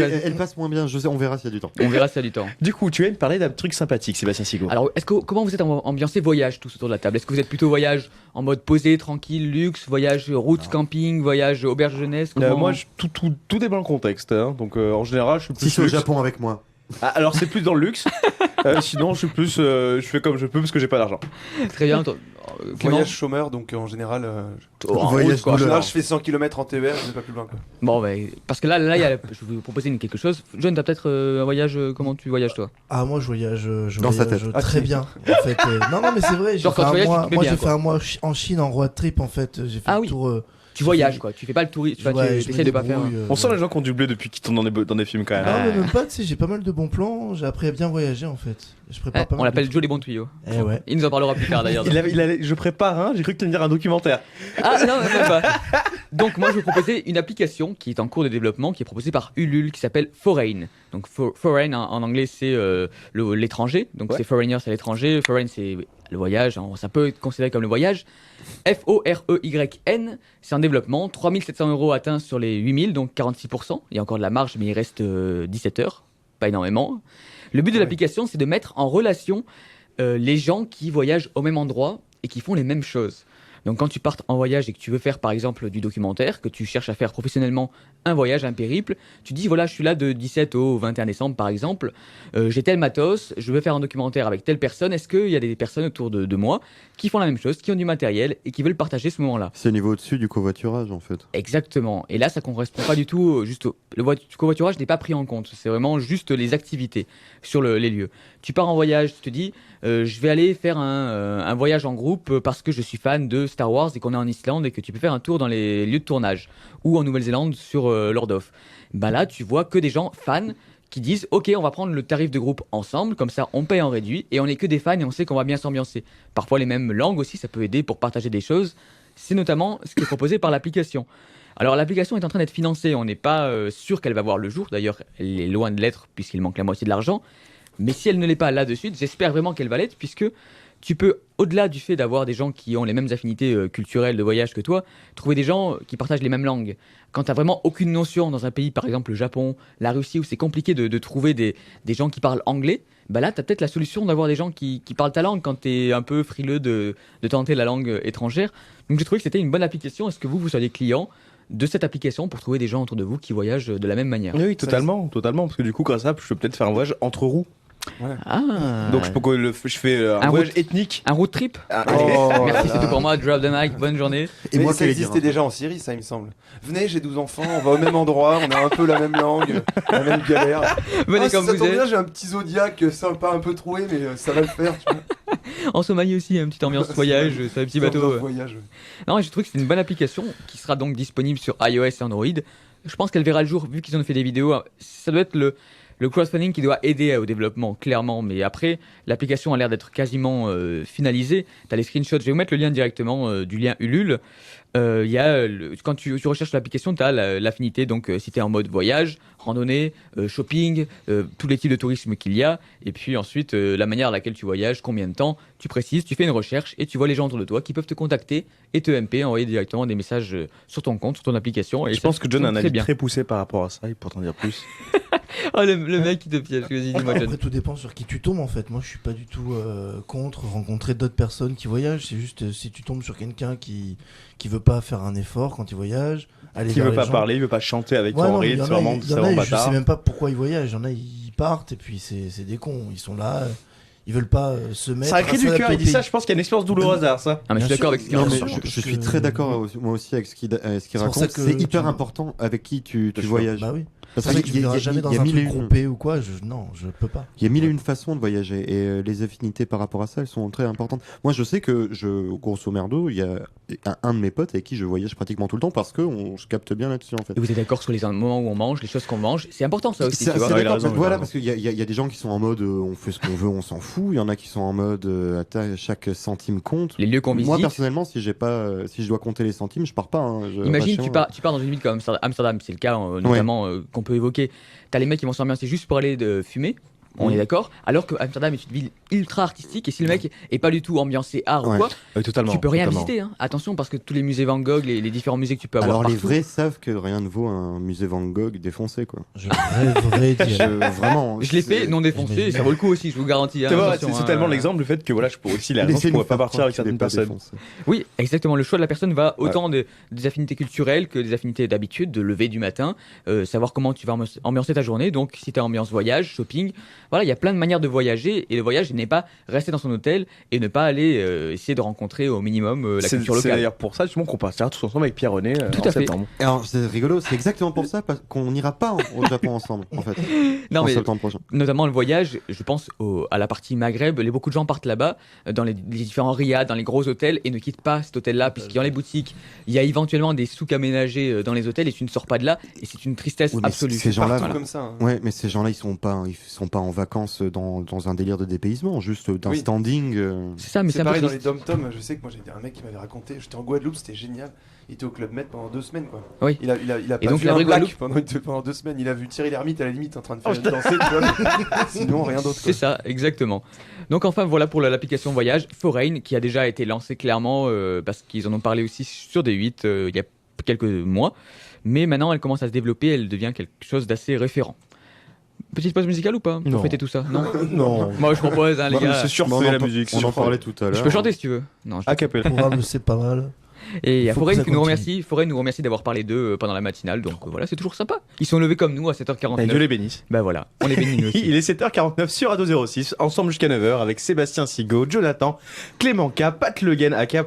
elle passe moins bien, je sais, on verra s'il y a du temps. On verra s'il y a du temps. Du coup, tu viens de parler d'un truc sympathique, Sébastien Sigaud. Alors, comment vous êtes ambiancé voyage tous autour de la table? Est-ce que vous êtes plutôt voyage en mode posé, tranquille, luxe, voyage route camping, voyage auberge jeunesse? Moi, tout dépend le contexte. Hein. Donc, en général, je suis plus. Si c'est au luxe. Japon avec moi. Ah, alors, c'est plus dans le luxe. Sinon, je suis plus. Je fais comme je peux parce que j'ai pas d'argent. Très bien. Clément Voyage chômeur, donc en général, en voyage route, quoi. en douleur. général, je fais 100 km en TER, je vais pas plus loin. Quoi. Bon, parce que là, je vais vous proposer quelque chose. John, t'as peut-être un voyage. Comment tu voyages toi? Ah, moi je voyage, Dans sa voyage tête. très bien. En fait, non, mais c'est vrai. Genre, quand tu voyages, tu te mets bien, j'ai quoi. fait un mois en Chine en road trip en fait. J'ai fait Ah le oui. tour. Tu voyages quoi. Tu fais pas le touriste. Tu essaies de pas faire. On sent les gens qui ont du blé depuis qu'ils tournent dans des films quand même. Non, mais même pas, tu sais, j'ai pas mal de bons plans. J'ai appris à bien voyager en fait. Je prépare pas mal. On l'appelle de Joe les bons tuyaux. Eh ouais. Il nous en parlera plus tard d'ailleurs. Je prépare, hein, j'ai cru que tu allais me dire un documentaire. Ah non, même pas. Donc moi je vais vous proposer une application qui est en cours de développement, qui est proposée par Ulule, qui s'appelle Foreign. Donc Foreign en anglais c'est l'étranger, donc Ouais. c'est foreigner c'est l'étranger, Foreign c'est le voyage, ça peut être considéré comme le voyage. Foreyn, c'est en développement, 3700 € atteints sur les 8000, donc 46%. Il y a encore de la marge mais il reste 17 heures, pas énormément. Le but de l'application c'est de mettre en relation les gens qui voyagent au même endroit et qui font les mêmes choses. Donc quand tu partes en voyage et que tu veux faire par exemple du documentaire, que tu cherches à faire professionnellement un voyage, un périple, tu dis voilà je suis là de 17 au 21 décembre par exemple, j'ai tel matos, je veux faire un documentaire avec telle personne, est-ce qu'il y a des personnes autour de moi qui font la même chose, qui ont du matériel et qui veulent partager ce moment-là? C'est au niveau au-dessus du covoiturage en fait. Exactement, et là ça ne correspond pas du tout, le covoiturage n'est pas pris en compte, c'est vraiment juste les activités sur les lieux. Tu pars en voyage, tu te dis je vais aller faire un voyage en groupe parce que je suis fan de Star Wars et qu'on est en Islande et que tu peux faire un tour dans les lieux de tournage ou en Nouvelle-Zélande sur Lord of. Bah là, tu vois que des gens fans qui disent ok, on va prendre le tarif de groupe ensemble, comme ça on paye en réduit et on est que des fans et on sait qu'on va bien s'ambiancer. Parfois les mêmes langues aussi, ça peut aider pour partager des choses. C'est notamment ce qui est proposé par l'application. Alors l'application est en train d'être financée, on n'est pas sûr qu'elle va voir le jour, d'ailleurs elle est loin de l'être puisqu'il manque la moitié de l'argent. Mais si elle ne l'est pas là de suite, j'espère vraiment qu'elle va l'être, puisque tu peux, au-delà du fait d'avoir des gens qui ont les mêmes affinités culturelles de voyage que toi, trouver des gens qui partagent les mêmes langues. Quand tu n'as vraiment aucune notion dans un pays, par exemple le Japon, la Russie, où c'est compliqué de trouver des gens qui parlent anglais, bah là, tu as peut-être la solution d'avoir des gens qui parlent ta langue quand tu es un peu frileux de tenter la langue étrangère. Donc j'ai trouvé que c'était une bonne application. Est-ce que vous seriez client de cette application pour trouver des gens autour de vous qui voyagent de la même manière? Oui, totalement, parce que du coup, grâce à ça, je peux peut-être faire un voyage entre roues. Voilà. Ah. Donc je fais un voyage ethnique. Un road trip. Merci, c'est tout pour moi. Drop the mic. Bonne journée. Et Mais moi, ça quel existait déjà en Syrie, ça il me semble. Venez, j'ai 12 enfants, on va au même endroit, on a un peu la même langue, la même galère. Venez comme ça vous tombe bien, êtes. j'ai un petit Zodiac sympa, un peu troué, mais ça va le faire. Tu vois. En Somalie aussi, une petite ambiance voyage sur les petits Sorte bateaux. d'un voyage. Non, je trouve que c'est une bonne application qui sera donc disponible sur iOS et Android. Je pense qu'elle verra le jour, vu qu'ils ont fait des vidéos. Ça doit être le crowdfunding qui doit aider au développement, clairement. Mais après, l'application a l'air d'être quasiment finalisée. Tu as les screenshots. Je vais vous mettre le lien directement du lien Ulule. Quand tu recherches l'application, tu as l'affinité. Donc, si tu es en mode voyage, randonnée, shopping, tous les types de tourisme qu'il y a. Et puis ensuite, la manière à laquelle tu voyages, combien de temps, tu précises, tu fais une recherche et tu vois les gens autour de toi qui peuvent te contacter et te MP, envoyer directement des messages sur ton compte, sur ton application. Et Je pense que John a un très avis bien. très poussé par rapport à ça, il pourrait t'en dire plus. Oh, le mec qui te piège, vas-y, dis-moi, John. Après, tout dépend sur qui tu tombes en fait. Moi, je suis pas du tout contre rencontrer d'autres personnes qui voyagent. C'est juste si tu tombes sur quelqu'un qui veut pas faire un effort quand il voyage, aller Qui vers veut les pas gens. parler, il veut pas chanter avec Ouais, toi en non, mais rythme, il c'est y en a, vraiment il y en a, je sais bâtard. même pas pourquoi ils voyagent. Il y en a, ils partent et puis c'est des cons. Ils sont là, ils veulent pas se mettre. Ça a créé du s'adapter cœur, au il dit ça, pays. je pense qu'il y a une expérience douloureuse derrière ça. Ah, mais je suis Bien d'accord sûr. avec ce qu'il Non, raconte. mais sûr, je parce suis que- très d'accord moi aussi avec ce qu'il C'est pour raconte. ça que C'est hyper tu- important avec qui tu Bien sûr. voyages. Bah oui. Parce C'est vrai que qu'il tu y a- verras il y a- jamais il dans y a un mille et truc une- groupé ou quoi. Non, je peux pas. Il y a mille et une façons de voyager et les affinités par rapport à ça, elles sont très importantes. Moi, je sais que grosso merdo, il y a un de mes potes avec qui je voyage pratiquement tout le temps parce que je capte bien là-dessus en fait. Et vous êtes d'accord sur les moments où on mange, les choses qu'on mange. C'est important ça aussi, C'est tu vois. Ouais, il a d'accord, raison, il a voilà, raison. parce qu'il y a des gens qui sont en mode on fait ce qu'on veut, on s'en fout. Il y en a qui sont en mode chaque centime compte. Les lieux qu'on Moi visite. personnellement, si je dois compter les centimes, je pars pas. Hein. Imagine, reste tu pars dans une ville comme Amsterdam, c'est le cas notamment qu'on peut évoquer. T'as les mecs qui vont s'ambiancer juste pour aller fumer, On est d'accord. Alors que Amsterdam est une ville ultra artistique et si le mec est pas du tout ambiancé art ou Ouais. quoi, Totalement. tu peux rien totalement. visiter. Hein. Attention parce que tous les musées Van Gogh, les différents musées que tu peux avoir Alors les partout, vrais savent que rien ne vaut un musée Van Gogh défoncé quoi. Je rêverais d'y aller. Vraiment. je l'ai fait non défoncé, J'imagine. ça vaut le coup aussi, je vous garantis. hein, Tu vois, attention, c'est hein. tellement l'exemple du fait que voilà, je pourrais aussi la raison, je Laissez-nous pourrais pas faire partir croire avec qu'il est certaines pas personnes. défoncé. Oui, exactement. Le choix de la personne va autant des affinités culturelles que des affinités d'habitude, de lever du matin, savoir comment tu vas ambiancer ta journée. Donc, si tu as ambiance voyage, shopping, voilà, il y a plein de manières de voyager. Et le voyage n'est pas rester dans son hôtel et ne pas aller essayer de rencontrer au minimum la culture C'est locale. d'ailleurs pour ça justement qu'on partira tous ensemble avec Pierre-René Tout en à fait. septembre. Alors c'est rigolo, c'est exactement pour ça qu'on n'ira pas au Japon ensemble en fait. Non, En mais septembre prochain. notamment le voyage, je pense à la partie Maghreb. Beaucoup de gens partent là-bas, dans les différents riads, dans les gros hôtels, et ne quittent pas cet hôtel-là, puisque dans les boutiques, il y a éventuellement des souks aménagés dans les hôtels, et tu ne sors pas de là, et c'est une tristesse Oui, mais absolue. ces gens-là, Partout voilà. comme ça. hein. Ouais, mais ces gens-là, ils sont pas en vacances dans un délire de dépaysement, juste d'un Oui. standing. C'est ça, mais c'est C'est un peu pareil dans les triste. dom-toms. Je sais que moi j'ai un mec qui m'avait raconté. J'étais en Guadeloupe, c'était génial. Il était au Club Med pendant 2 semaines quoi. Oui. Il a pas donc, vu il a un pris black Guadeloupe. pendant 2 semaines. Il a vu Thierry Lhermitte à la limite en train de faire danser. Tu vois. Sinon rien d'autre. C'est ça, exactement. Donc enfin voilà pour l'application voyage Foreign qui a déjà été lancée clairement parce qu'ils en ont parlé aussi sur D8 il y a quelques mois. Mais maintenant elle commence à se développer, elle devient quelque chose d'assez référent. Petite pause musicale ou pas pour Non. fêter tout ça? Non. Non, Moi je propose hein, les gars. C'est sûr, Bon, fait on la en- musique. On en parlait tout à l'heure. Je peux chanter si tu veux. Non. A cappella. le programme c'est pas mal. Et il y a Faut Foreign que ça qui nous continue. remercie. Foreign nous remercie d'avoir parlé d'eux pendant la matinale. Donc voilà, c'est toujours sympa. Ils sont levés comme nous à Et 7h49. Dieu les bénisse. Bah voilà, on les bénit nous aussi. Il est 7h49 sur Radio 06, ensemble jusqu'à 9h avec Sébastien Sigaud, Jonathan, Clément K, Pat Le Guen, aka